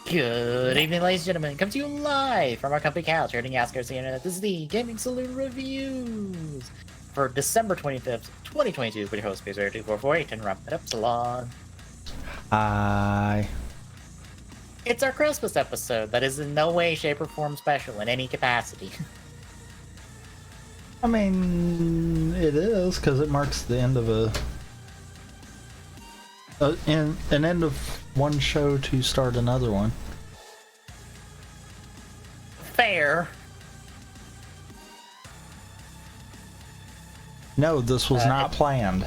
Good evening, ladies and gentlemen. Come to you live from our company couch, here to ask the internet. This is the Gaming Saloon Reviews for December 25th, 2022. With your host, Spacer2448, and wrap it up Salon. Hi. It's our Christmas episode that is in no way, shape, or form special in any capacity. I mean, it is, because it marks the end of an end of one show to start another one. Fair. No, this was not planned.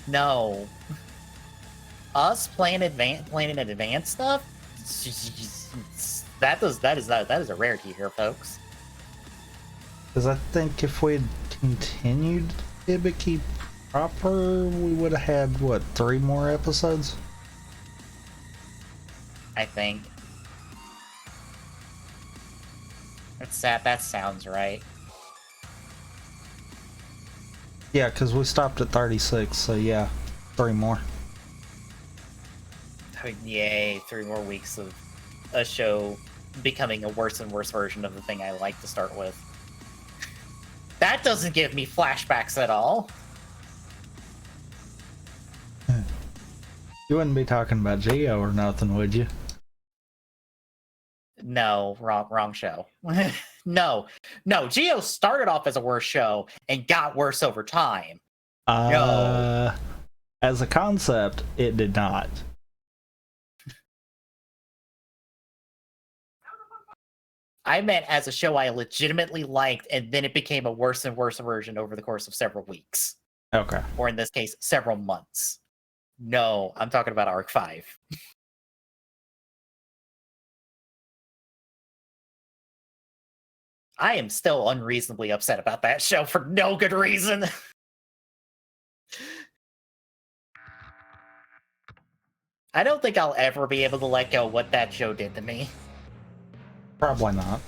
No. Us playing in advance stuff? That is a rarity here, folks. Because I think if we'd continued Hibiki proper, we would have had, what, 3 more episodes? I think. That sounds right. Yeah, because we stopped at 36, so yeah, 3 more. Yay, 3 more weeks of a show becoming a worse and worse version of the thing I like to start with. That doesn't give me flashbacks at all. You wouldn't be talking about Geo or nothing, would you? No, wrong show. No, Geo started off as a worse show and got worse over time. No. As a concept, it did not. I meant as a show I legitimately liked, and then it became a worse and worse version over the course of several weeks. Okay. Or in this case, several months. No, I'm talking about Arc 5. I am still unreasonably upset about that show for no good reason. I don't think I'll ever be able to let go what that show did to me. Probably not.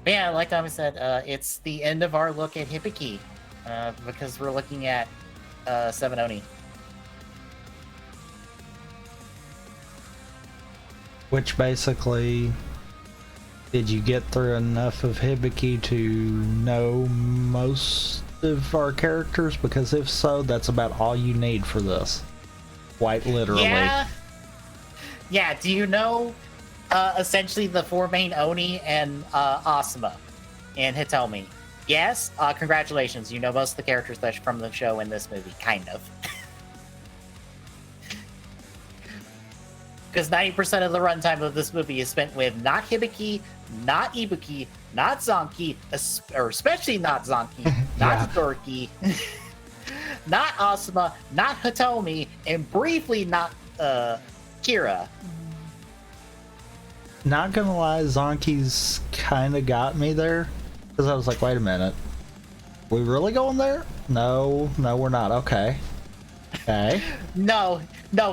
But yeah, like Tommy said, it's the end of our look at Hibiki, because we're looking at 7 Oni. Which basically, did you get through enough of Hibiki to know most of our characters? Because if so, that's about all you need for this. Quite literally. Yeah, do you know essentially the 4 main Oni and Asuma and Hitomi? Yes, congratulations. You know most of the characters that from the show in this movie, kind of. Because 90% of the runtime of this movie is spent with not Hibiki, not Ibuki, not Zonki, or especially not Zonki, not Todoroki, not Asuma, not Hitomi, and briefly not Kira. Not gonna lie, Zonki's kind of got me there. Because I was like, wait a minute. We really going there? No, we're not. Okay. No,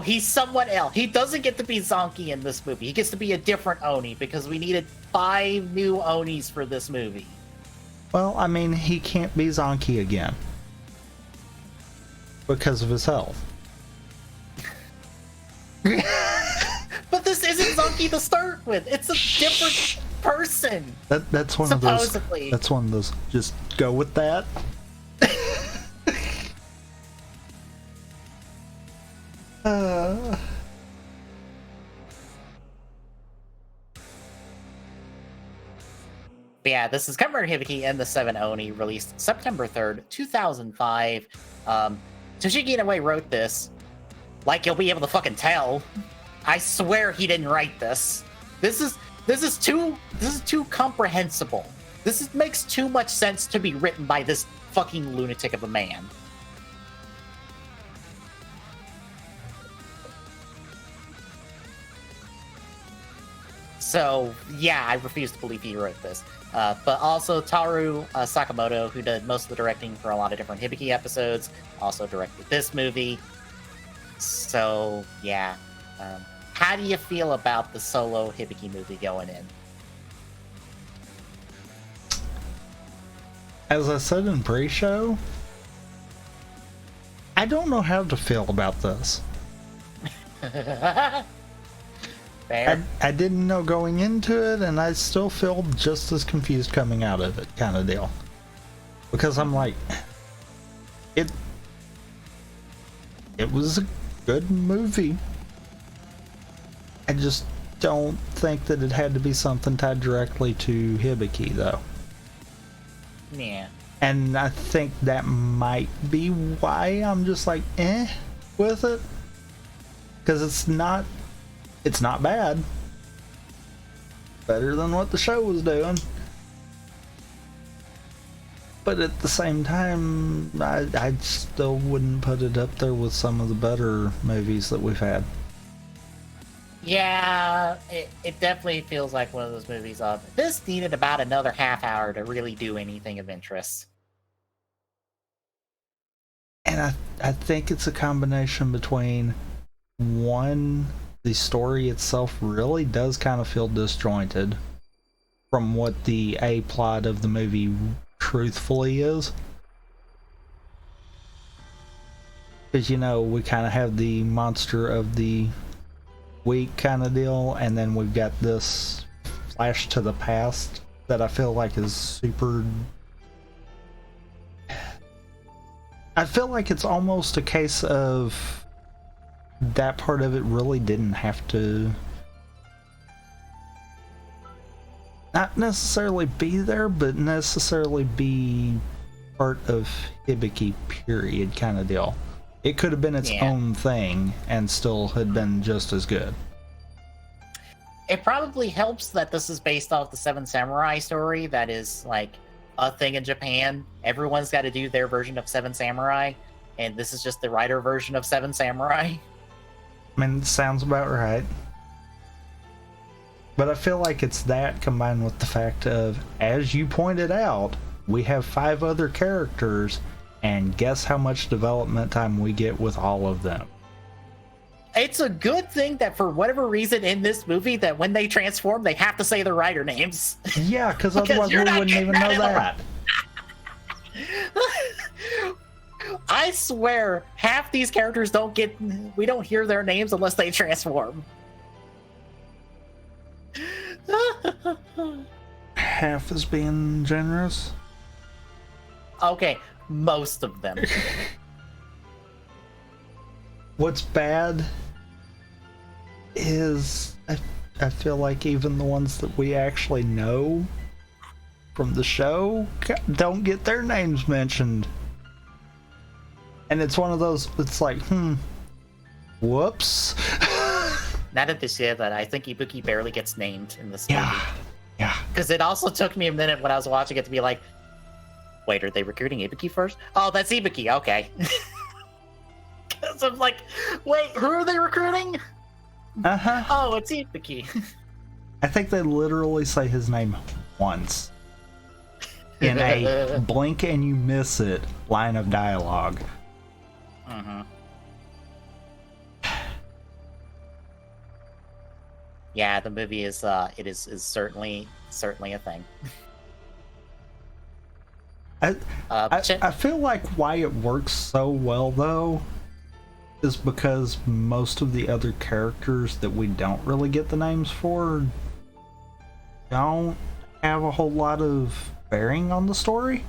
he's someone else. He doesn't get to be Zonki in this movie. He gets to be a different Oni because we needed 5 new Onis for this movie. Well, I mean, he can't be Zonki again. Because of his health. But this isn't Zonki to start with. It's a different person. That's one supposedly. Of those. That's one of those. Just go with that. But yeah, this is Kamen Hibiki and the 7 Oni, released September 3rd, 2005. Toshiki Inoue wrote this. Like you'll be able to fucking tell. I swear he didn't write this. This is too comprehensible. Makes too much sense to be written by this fucking lunatic of a man. So yeah, I refuse to believe he wrote this. But also Taru Sakamoto, who did most of the directing for a lot of different Hibiki episodes, also directed this movie. So yeah. How do you feel about the solo Hibiki movie going in? As I said in pre-show, I don't know how to feel about this. Fair. I didn't know going into it, and I still feel just as confused coming out of it, kind of deal. Because I'm like, it was a good movie. I just don't think that it had to be something tied directly to Hibiki, though. Yeah. And I think that might be why I'm just like, with it. Because it's not bad. Better than what the show was doing. But at the same time, I still wouldn't put it up there with some of the better movies that we've had. Yeah, it definitely feels like one of those movies of this needed about another half hour to really do anything of interest. And I think it's a combination between, one, the story itself really does kind of feel disjointed from what the A plot of the movie truthfully is. Because, you know, we kind of have the monster of the week kind of deal, and then we've got this flash to the past that I feel like is super... I feel like it's almost a case of that part of it really didn't have to not necessarily be there, but necessarily be part of Hibiki, period, kind of deal. It could have been its own thing and still had been just as good. It probably helps that this is based off the Seven Samurai story that is like a thing in Japan. Everyone's got to do their version of Seven Samurai, and this is just the writer version of Seven Samurai. I mean, it sounds about right. But I feel like it's that combined with the fact of, as you pointed out, we have 5 other characters, and guess how much development time we get with all of them. It's a good thing that for whatever reason in this movie that when they transform, they have to say their writer names. Yeah, because otherwise we wouldn't even know that. I swear, half these characters we don't hear their names unless they transform. Half is being generous. Okay, most of them. What's bad is I feel like even the ones that we actually know from the show don't get their names mentioned. And it's one of those, it's like, whoops. Now that they say that, I think Hibiki barely gets named in this movie. Yeah. Because it also took me a minute when I was watching it to be like, wait, are they recruiting Hibiki first? Oh, that's Hibiki, okay. Because I'm like, wait, who are they recruiting? Uh-huh. Oh, it's Hibiki. I think they literally say his name once. In a blink and you miss it line of dialogue. Mm-hmm. Yeah, the movie is is certainly a thing. I feel like why it works so well though is because most of the other characters that we don't really get the names for don't have a whole lot of bearing on the story.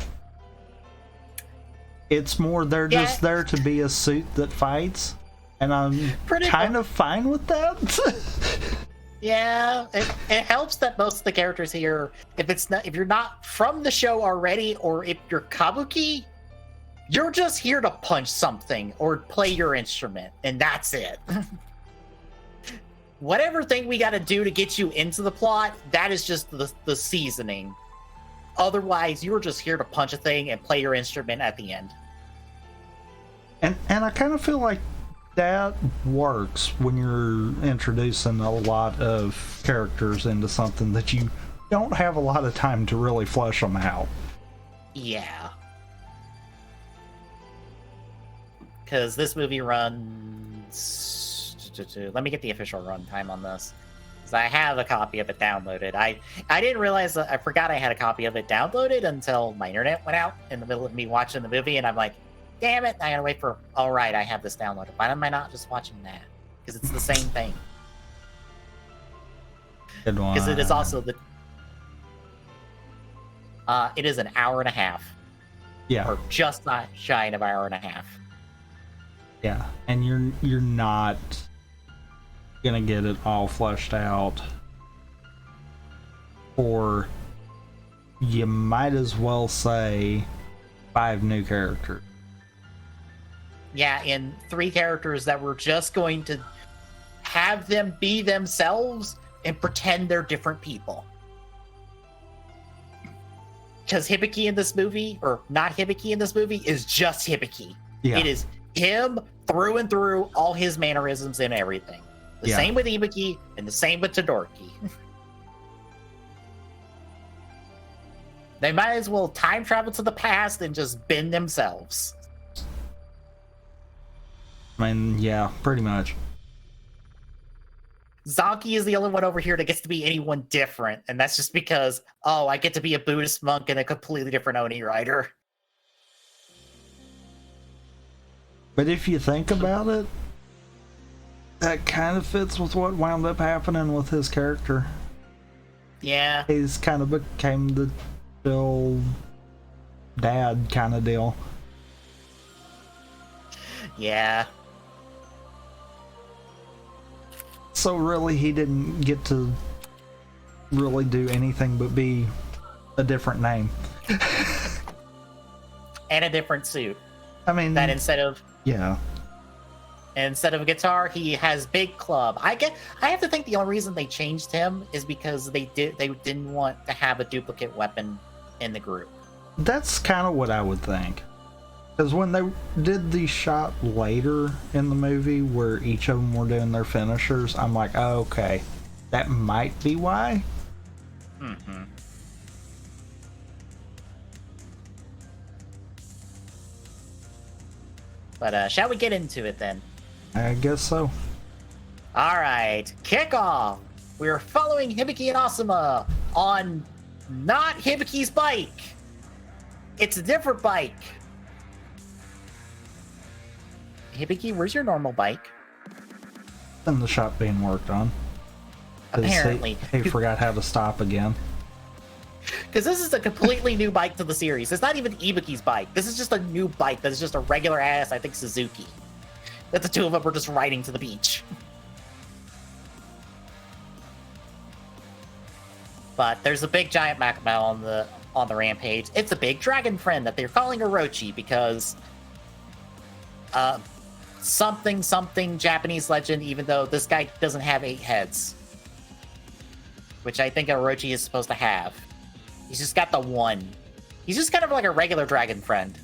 It's more they're just there to be a suit that fights, and I'm kind of fine with that. Yeah, it helps that most of the characters here, if you're not from the show already, or if you're kabuki, you're just here to punch something or play your instrument, and that's it. Whatever thing we got to do to get you into the plot, that is just the seasoning. Otherwise, you're just here to punch a thing and play your instrument at the end. And I kind of feel like that works when you're introducing a lot of characters into something that you don't have a lot of time to really flesh them out. Yeah. Because this movie runs... Let me get the official run time on this. because I have a copy of it downloaded. I didn't realize that I forgot I had a copy of it downloaded until my internet went out in the middle of me watching the movie, and I'm like, damn it! I gotta wait for. All right, I have this downloaded. Why am I not just watching that? Because it's the same thing. Good one. Because it is also the. It is an hour and a half. Yeah. Or just not shy of an hour and a half. Yeah, and you're not gonna get it all fleshed out, or you might as well say 5 new characters. Yeah, and 3 characters that were just going to have them be themselves and pretend they're different people. Because Hibiki in this movie, or not Hibiki in this movie, is just Hibiki. Yeah. It is him through and through, all his mannerisms and everything. The same with Hibiki, and the same with Todoroki. They might as well time travel to the past and just bend themselves. I mean, yeah, pretty much. Zanki is the only one over here that gets to be anyone different, and that's just because, oh, I get to be a Buddhist monk and a completely different Oni rider. But if you think about it, that kind of fits with what wound up happening with his character. Yeah. He's kind of became the chill dad kind of deal. Yeah. So really, he didn't get to really do anything but be a different name. And a different suit. I mean, that instead of a guitar, he has big club. I have to think the only reason they changed him is because they didn't want to have a duplicate weapon in the group. That's kind of what I would think. Because when they did the shot later in the movie where each of them were doing their finishers, I'm like, oh, okay, that might be why. Mm-hmm. But shall we get into it then? I guess so. All right, kick off. We're following Hibiki and Asuma on not Hibiki's bike. It's a different bike. Hibiki, where's your normal bike? In the shop being worked on. Apparently. He forgot how to stop again. Because this is a completely new bike to the series. It's not even Hibiki's bike. This is just a new bike that's just a regular ass, I think, Suzuki. That the two of them were just riding to the beach. But there's a big giant Makamau on the rampage. It's a big dragon friend that they're calling Orochi because something Japanese legend, even though this guy doesn't have 8 heads. Which I think Orochi is supposed to have. He's just got the 1. He's just kind of like a regular dragon friend.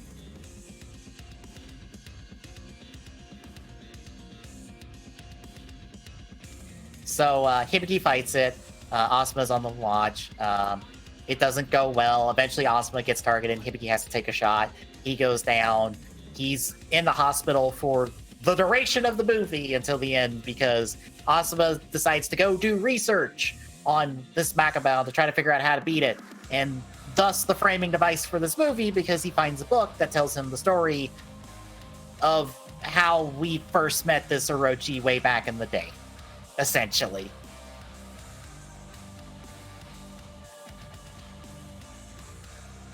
So Hibiki fights it. Asuma's on the watch. It doesn't go well. Eventually Asuma gets targeted and Hibiki has to take a shot. He goes down. He's in the hospital for the duration of the movie until the end because Asuma decides to go do research on this Makamau to try to figure out how to beat it. And thus the framing device for this movie, because he finds a book that tells him the story of how we first met this Orochi way back in the day, essentially.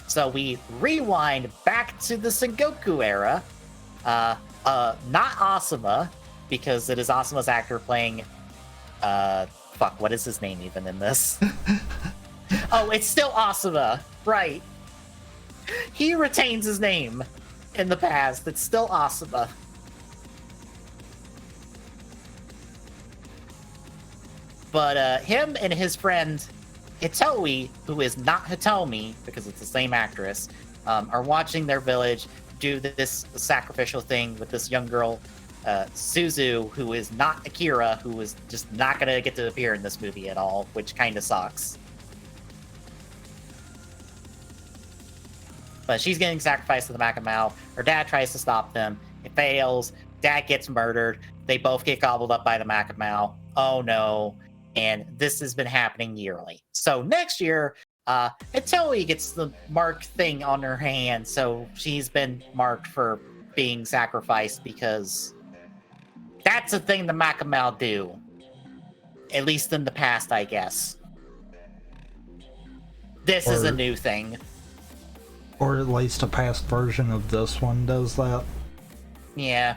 So we rewind back to the Sengoku era. Not Asuma, because it is Asuma's actor playing what is his name even in this? Oh, it's still Asuma, right. He retains his name in the past. It's still Asuma. But him and his friend Hitomi, who is not Hitomi, because it's the same actress, are watching their village do this sacrificial thing with this young girl, Suzu, who is not Akira, who is just not going to get to appear in this movie at all, which kind of sucks. But she's getting sacrificed to the Makamau. Her dad tries to stop them. It fails. Dad gets murdered. They both get gobbled up by the Makamau. Oh no. And this has been happening yearly. So next year, Atoe gets the mark thing on her hand, so she's been marked for being sacrificed because that's a thing the Makamau do. At least in the past, I guess. This is a new thing. Or at least a past version of this one does that. Yeah.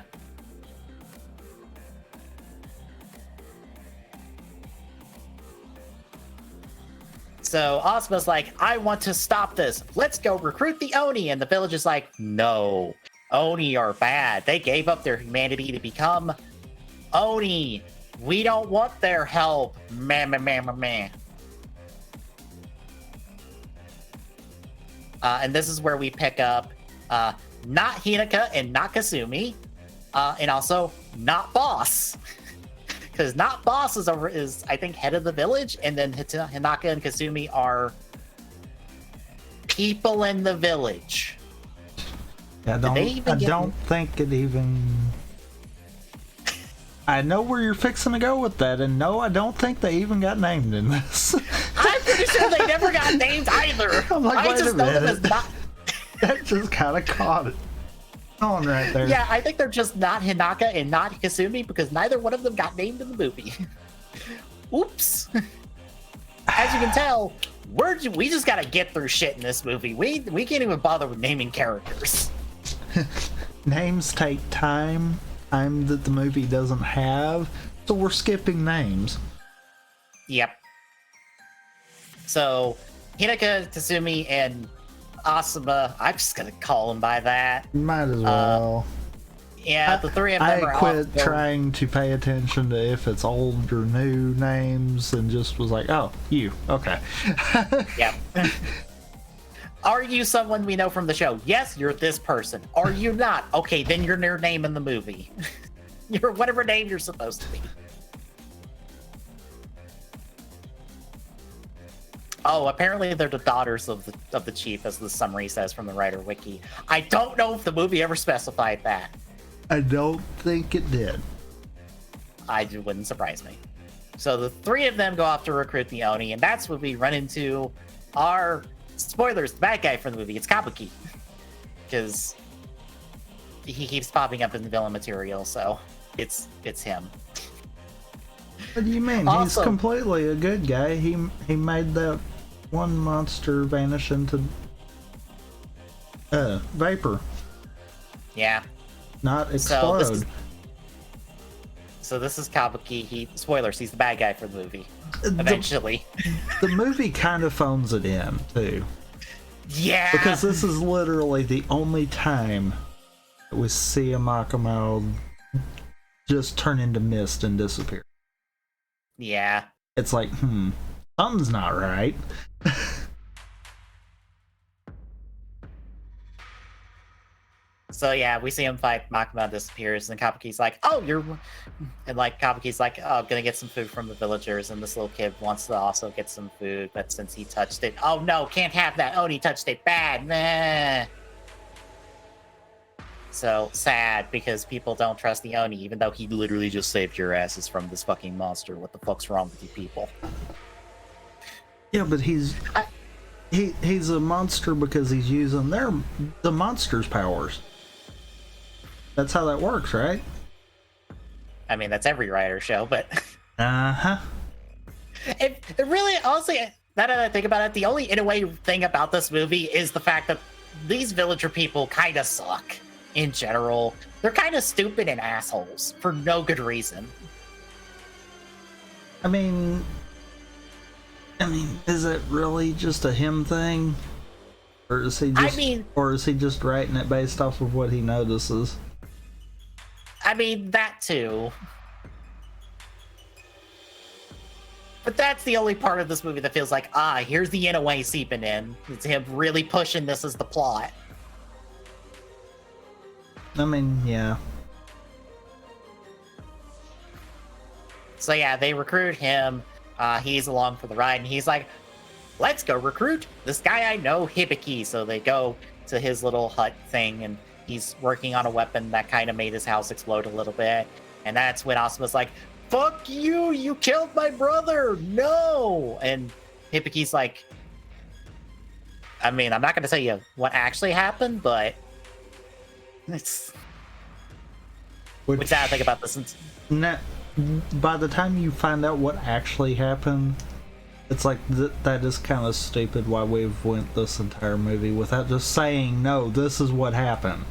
So Asuma's like, I want to stop this. Let's go recruit the Oni. And the village is like, no. Oni are bad. They gave up their humanity to become Oni. We don't want their help. Meh, meh, meh, meh, meh. And this is where we pick up not Hinata and not Kasumi. And also not Boss. Because not Boss is I think head of the village, and then Hinata and Kasumi are people in the village. Yeah, I don't think it even. I know where you're fixing to go with that, and no, I don't think they even got named in this. I'm pretty sure they never got named either. I'm like, I just know them as not. That just kind of caught it on right there. Yeah, I think they're just not Hinata and not Kasumi because neither one of them got named in the movie. Oops. As you can tell, we just gotta get through shit in this movie. We can't even bother with naming characters. Names take time that the movie doesn't have, so we're skipping names. Yep. So Hinata, Kasumi, and Asuma, I'm just gonna call them by that. Might as well. Yeah, the three of them are I quit trying to pay attention to if it's old or new names and just was like, oh, you, okay. Yep. Are you someone we know from the show? Yes, you're this person. Are you not? Okay, then you're their name in the movie. You're whatever name you're supposed to be. Oh, apparently they're the daughters of the chief, as the summary says from the writer wiki. I don't know if the movie ever specified that. I don't think it did. It wouldn't surprise me. So the three of them go off to recruit the Oni, and that's when we run into our spoilers, the bad guy from the movie. It's Kabuki, because he keeps popping up in the villain material, so it's him. What do you mean? Also, he's completely a good guy. He made that one monster vanish into vapor. Yeah. Not explode. So this is Kabuki. Spoilers, he's the bad guy for the movie. Eventually. The movie kind of phones it in, too. Yeah! Because this is literally the only time that we see a Makamau just turn into mist and disappear. Yeah. It's like, something's not right. So yeah, we see him fight, Makamau disappears, and Kabuki's like, oh, Kabuki's like, oh, I'm gonna get some food from the villagers, and this little kid wants to also get some food, but since he touched it, oh no, can't have that, Oni touched it, bad, meh. So sad, because people don't trust the Oni, even though he literally just saved your asses from this fucking monster. What the fuck's wrong with you people? Yeah, but he's a monster because he's using the monster's powers. That's how that works, right? I mean, that's every writer show, but... Uh-huh. It really, honestly, now that I think about it, the only in a way thing about this movie is the fact that these villager people kind of suck. In general, they're kind of stupid and assholes for no good reason. I mean, is it really just a him thing, or is he just writing it based off of what he notices? I mean, that too. But that's the only part of this movie that feels like, here's the Inoue seeping in. It's him really pushing this as the plot. I mean, yeah. So yeah, they recruit him. He's along for the ride, and he's like, let's go recruit this guy I know, Hibiki. So they go to his little hut thing, and he's working on a weapon that kind of made his house explode a little bit. And that's when Asuma's like, fuck you, you killed my brother, no! And Hibiki's like, I mean, I'm not gonna tell you what actually happened, but it's... Which I think about this. By the time you find out what actually happened, it's like, that is kind of stupid why we've went this entire movie without just saying, no, this is what happened.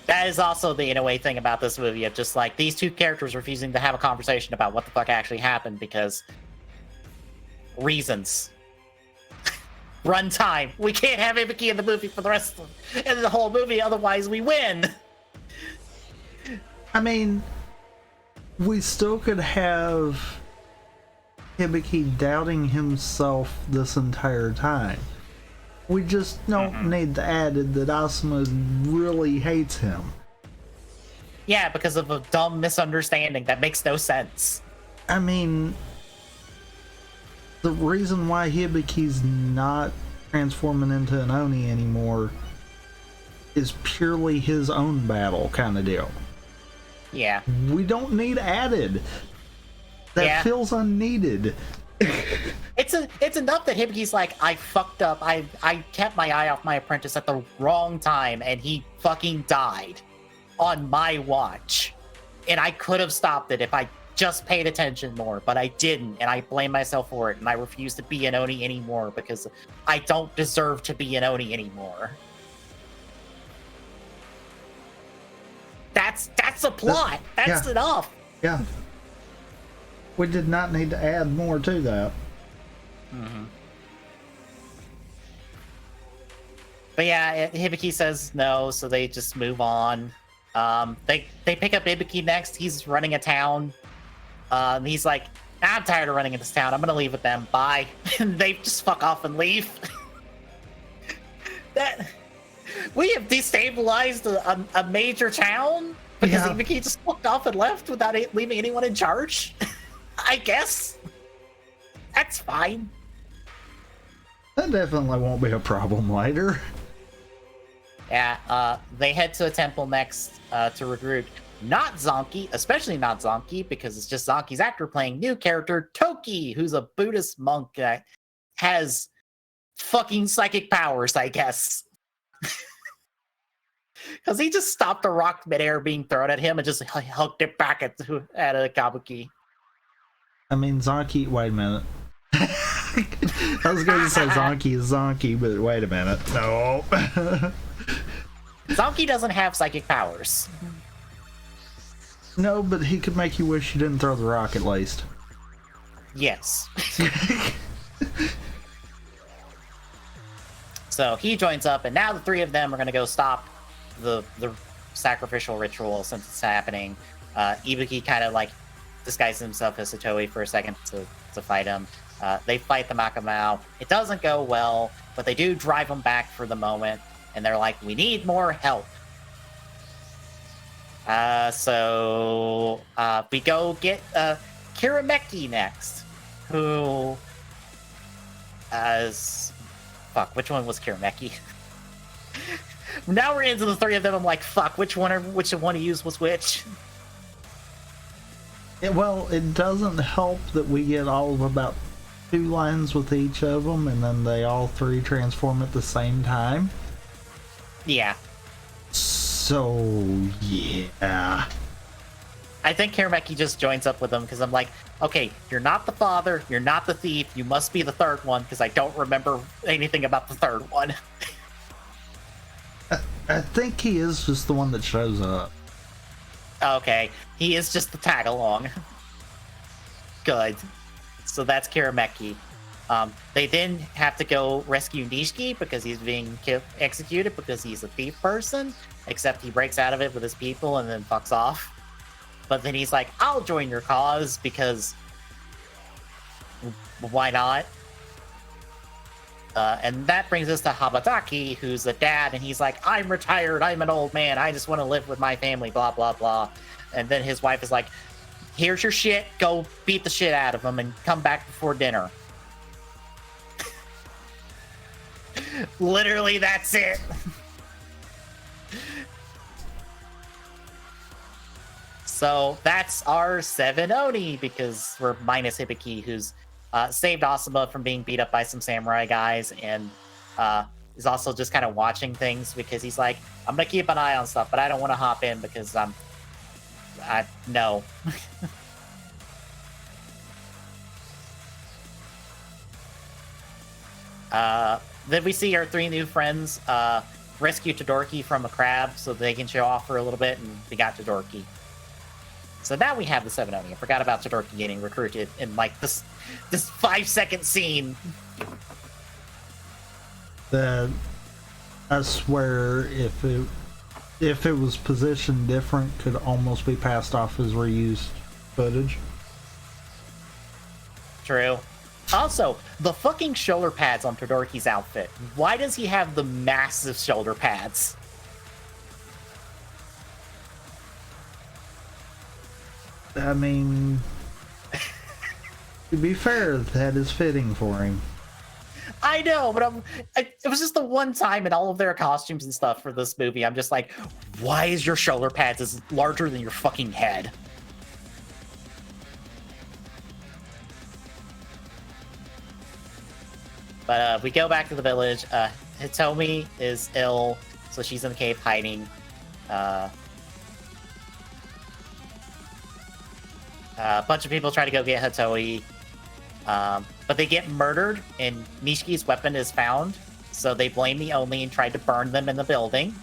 That is also the, in a way, thing about this movie of just like these two characters refusing to have a conversation about what the fuck actually happened because reasons. Runtime. We can't have Hibiki in the movie for the rest of the whole movie, otherwise we win. I mean, we still could have Hibiki doubting himself this entire time. We just don't need to add it that Asuma really hates him. Yeah, because of a dumb misunderstanding that makes no sense. I mean, the reason why Hibiki's not transforming into an Oni anymore is purely his own battle kind of deal. Yeah. We don't need added. That feels unneeded. It's enough that Hibiki's like, I fucked up. I kept my eye off my apprentice at the wrong time, and he fucking died on my watch. And I could have stopped it if I just paid attention more, but I didn't, and I blame myself for it, and I refuse to be an Oni anymore because I don't deserve to be an Oni anymore. That's a plot. That's enough. Yeah. We did not need to add more to that. But yeah, Hibiki says no, so they just move on. They pick up Hibiki next. He's running a town. And he's like, I'm tired of running in this town. I'm gonna leave with them. Bye. And they just fuck off and leave. We have destabilized a major town because Hibiki just fucked off and left without leaving anyone in charge. I guess. That's fine. That definitely won't be a problem later. Yeah, they head to a temple next to recruit not Zonky, especially not Zonky, because it's just Zonky's actor playing new character Toki, who's a Buddhist monk that has fucking psychic powers, I guess. Because he just stopped a rock midair being thrown at him and just hucked it back at Kabuki. I mean, Zonky... Wait a minute. I was going to say Zonky is Zonky, but wait a minute. No. Zonky doesn't have psychic powers. No, but he could make you wish you didn't throw the rock at least. Yes. So he joins up, and now the three of them are going to go stop the sacrificial ritual since it's happening. Ibuki kind of like disguises himself as Satoe for a second to fight him. They fight the Makamau. It doesn't go well, but they do drive him back for the moment, and they're like, we need more help. So we go get Kirameki next, who fuck, which one was Kirameki? Now we're into the three of them. I'm like, fuck, which one to use was which? Well, it doesn't help that we get all of about 2 lines with each of them, and then they all 3 transform at the same time. Yeah. So, yeah. I think Kirameki just joins up with them because I'm like, okay, you're not the father, you're not the thief, you must be the third one because I don't remember anything about the third one. I think he is just the one that shows up. Okay, he is just the tag along. Good. So that's Kirameki. They then have to go rescue Nishiki because he's being executed because he's a thief person, except he breaks out of it with his people and then fucks off. But then he's like, I'll join your cause because why not? And that brings us to Habataki, who's the dad, and he's like, I'm retired, I'm an old man, I just want to live with my family, blah, blah, blah. And then his wife is like, here's your shit, go beat the shit out of him and come back before dinner. Literally, that's it. So that's our 7 Oni, because we're minus Hibiki, who's saved Asuma from being beat up by some samurai guys, and is also just kind of watching things because he's like, I'm gonna keep an eye on stuff, but I don't want to hop in because no. Then we see our 3 new friends rescue Todoroki from a crab so they can show off for a little bit, and we got Todoroki. So now we have the 7 Oni. I forgot about Todoroki getting recruited in like this 5-second scene. That I swear, if it was positioned different, could almost be passed off as reused footage. True. Also, the fucking shoulder pads on Todoroki's outfit. Why does he have the massive shoulder pads? I mean, to be fair, that is fitting for him. I know, but it was just the one time in all of their costumes and stuff for this movie. I'm just like, why is your shoulder pads as larger than your fucking head? But we go back to the village. Hitomi is ill, so she's in the cave hiding. A bunch of people try to go get Hitomi, but they get murdered, and Nishiki's weapon is found, so they blame the Oni and tried to burn them in the building.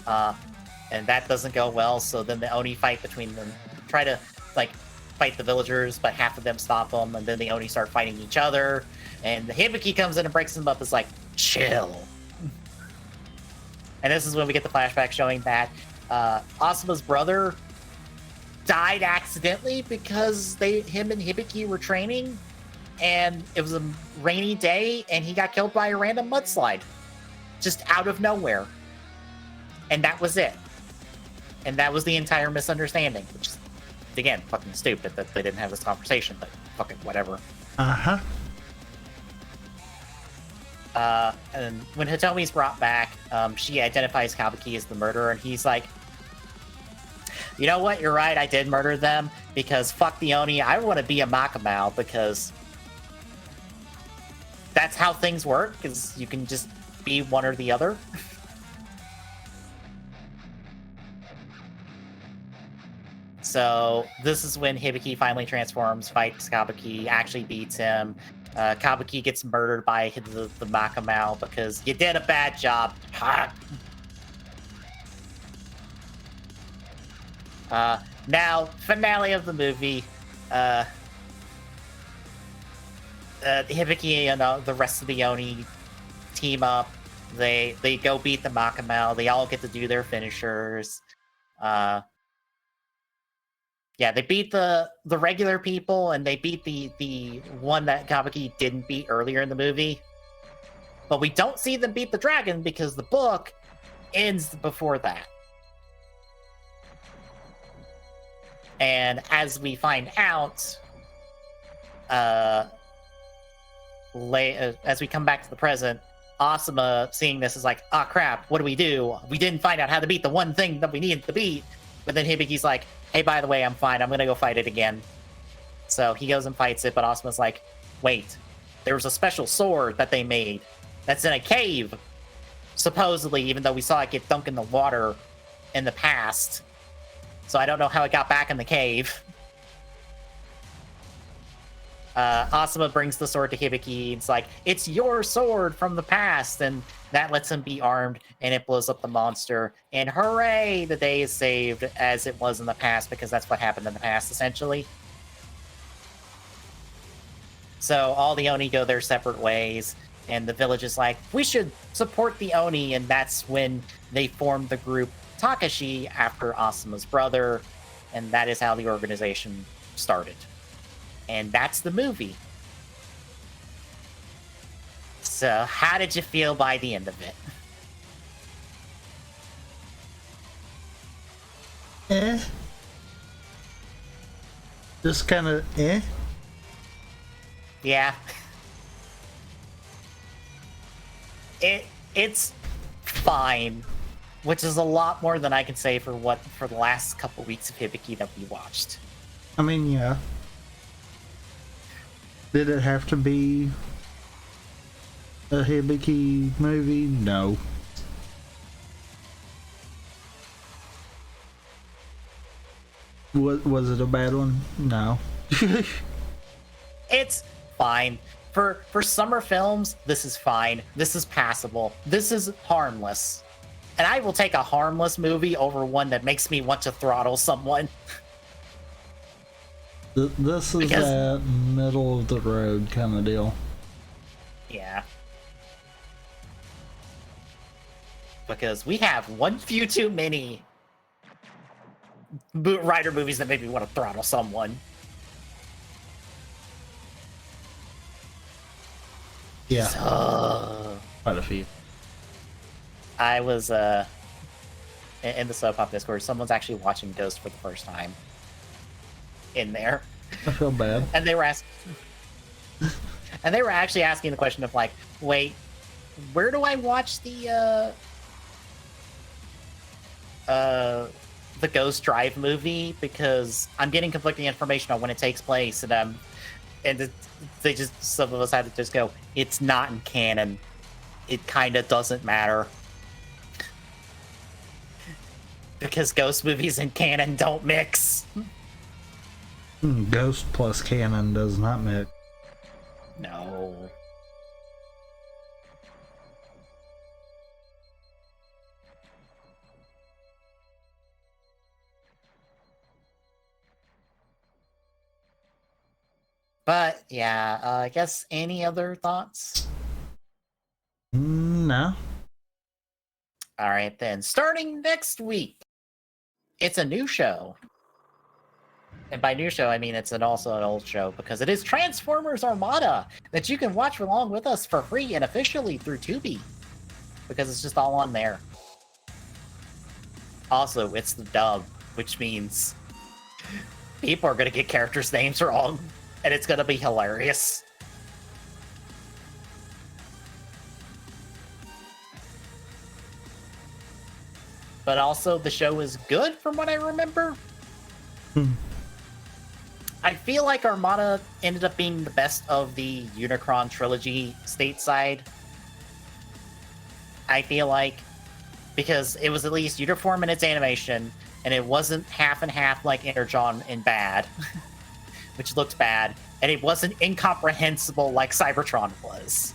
And that doesn't go well, so then the Oni fight between them, try to like fight the villagers, but half of them stop them, and then the Oni start fighting each other, and the Hibiki comes in and breaks them up. It's like, chill. And this is when we get the flashback showing that Asuma's brother died accidentally because him and Hibiki were training, and it was a rainy day, and he got killed by a random mudslide, just out of nowhere. And that was it. And that was the entire misunderstanding, which is, again, fucking stupid that they didn't have this conversation, but fucking whatever. Uh-huh. And when Hitomi's brought back, she identifies Hibiki as the murderer, and he's like, you know what, you're right, I did murder them, because fuck the Oni, I want to be a Makamau, because that's how things work, because you can just be one or the other. So this is when Hibiki finally transforms, fights Kabuki, actually beats him. Kabuki gets murdered by the Makamau because you did a bad job. Now, finale of the movie. Hibiki and the rest of the Oni team up. They go beat the Makamau. They all get to do their finishers. Yeah, they beat the regular people, and they beat the one that Kabuki didn't beat earlier in the movie. But we don't see them beat the dragon because the book ends before that. And as we find out, as we come back to the present, Asuma, seeing this, is like, ah, crap, what do? We didn't find out how to beat the one thing that we needed to beat. But then Hibiki's like, hey, by the way, I'm fine. I'm going to go fight it again. So he goes and fights it, but Asuma's like, wait, there was a special sword that they made that's in a cave, supposedly, even though we saw it get dunked in the water in the past. So I don't know how it got back in the cave. Asuma brings the sword to Hibiki. It's like, it's your sword from the past, and that lets him be armed, and it blows up the monster. And hooray, the day is saved as it was in the past, because that's what happened in the past, essentially. So all the Oni go their separate ways, and the village is like, we should support the Oni, and that's when they formed the group Takashi after Asuma's brother, and that is how the organization started. And that's the movie. So, how did you feel by the end of it? Just kind of Yeah. It's fine. which is a lot more than I can say for the last couple weeks of Hibiki that we watched. I mean, yeah. Did it have to be a Hibiki movie? No. Was it a bad one? No. It's fine. For summer films, this is fine. This is passable. This is harmless. And I will take a harmless movie over one that makes me want to throttle someone. This is that middle of the road kind of deal. Yeah. Because we have one few too many Rider movies that make me want to throttle someone. Yeah. So, quite a few. I was in the Sub Pop Discord, someone's actually watching Ghost for the first time. In there. I feel bad. And they were actually asking the question of like, wait, where do I watch the Ghost Drive movie? Because I'm getting conflicting information on when it takes place, and some of us had to just go, it's not in canon. It kind of doesn't matter. Because Ghost movies and canon don't mix. Ghost plus canon does not mix. No. But yeah, I guess any other thoughts? No. All right then. Starting next week, it's a new show. And by new show, I mean it's also an old show, because it is Transformers Armada that you can watch along with us for free and officially through Tubi, because it's just all on there. Also, it's the dub, which means people are going to get characters' names wrong, and it's going to be hilarious. But also, the show is good from what I remember. I feel like Armada ended up being the best of the Unicron trilogy stateside. I feel like, because it was at least uniform in its animation, and it wasn't half and half like Energon in Bad, which looked bad, and it wasn't incomprehensible like Cybertron was.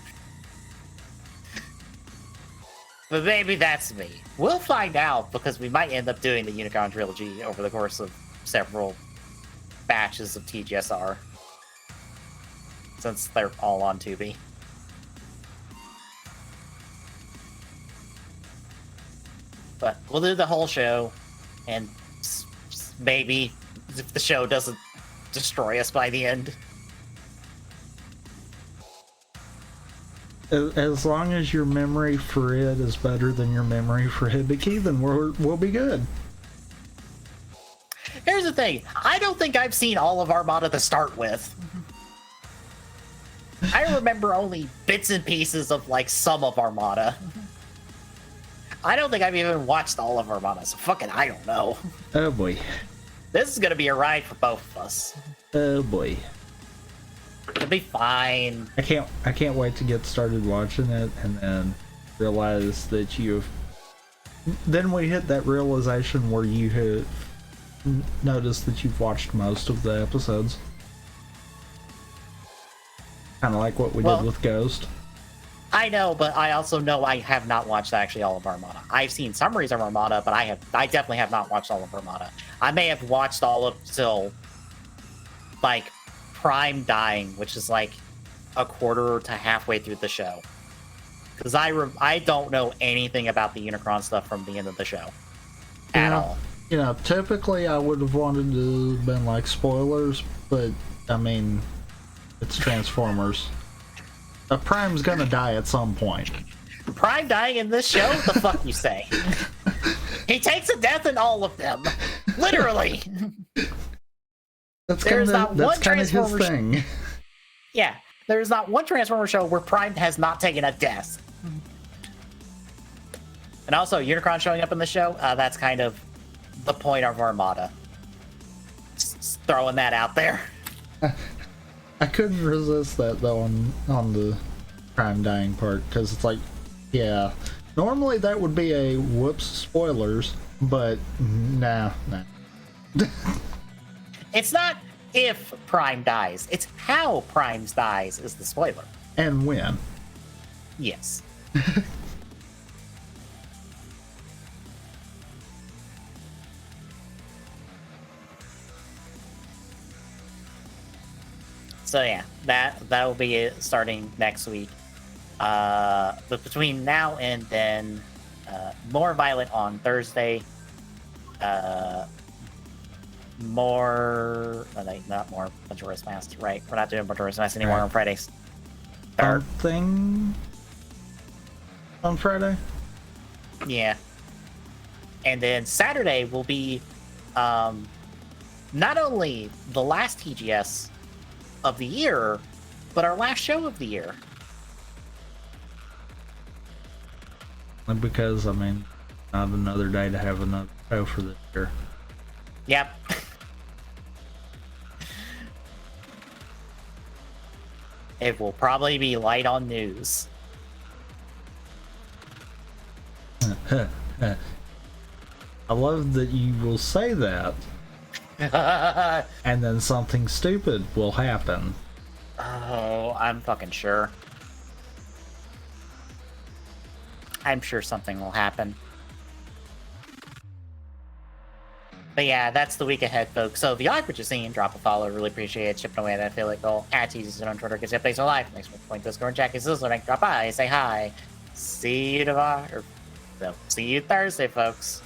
But maybe that's me. We'll find out, because we might end up doing the Unicron trilogy over the course of several batches of TGSR, since they're all on Tubi. But we'll do the whole show, and maybe if the show doesn't destroy us by the end. As long as your memory for it is better than your memory for Hibiki, then we'll be good. Here's the thing. I don't think I've seen all of Armada to start with. I remember only bits and pieces of, like, some of Armada. I don't think I've even watched all of Armada, so fucking I don't know. Oh boy. This is gonna be a ride for both of us. Oh boy. It'll be fine. I can't wait to get started watching it and then realize that then we hit that realization where you have noticed that you've watched most of the episodes. Kind of like what we did with Ghost. I know, but I also know I have not watched actually all of Armada. I've seen summaries of Armada, but I definitely have not watched all of Armada. I may have watched all of till like Prime dying, which is like a quarter to halfway through the show. Because I don't know anything about the Unicron stuff from the end of the show at all. You know, typically I would have wanted to have been like spoilers, but I mean, it's Transformers. Prime's gonna die at some point. Prime dying in this show? The fuck you say? He takes a death in all of them. Literally. That's kind of his thing. Yeah, there's not one Transformer show where Prime has not taken a death. And also, Unicron showing up in the show, that's kind of the point of Armada. Just throwing that out there. I couldn't resist that though on the Prime dying part, because it's like, yeah, normally that would be a whoops spoilers, but nah. It's not if Prime dies, it's how Prime dies is the spoiler. And when. Yes. So yeah, that will be it starting next week. But between now and then, more Violet on Thursday. Not more Majora's Mask. Right, we're not doing Majora's Mask anymore on Fridays. Something on Friday? Yeah. And then Saturday will be not only the last TGS of the year, but our last show of the year. Because, I mean, not another day to have another show for this year. Yep. It will probably be light on news. I love that you will say that, and then something stupid will happen. Oh, I'm fucking sure. I'm sure something will happen. But yeah, that's the week ahead, folks. So if you like what you're seeing, drop a follow. Really appreciate it. Chipping away that affiliate goal. @TZZ on Twitter. Gets updates on live. Next point, Discord, Jackie Sizzler. Drop by, say hi. See you tomorrow. See you Thursday, folks.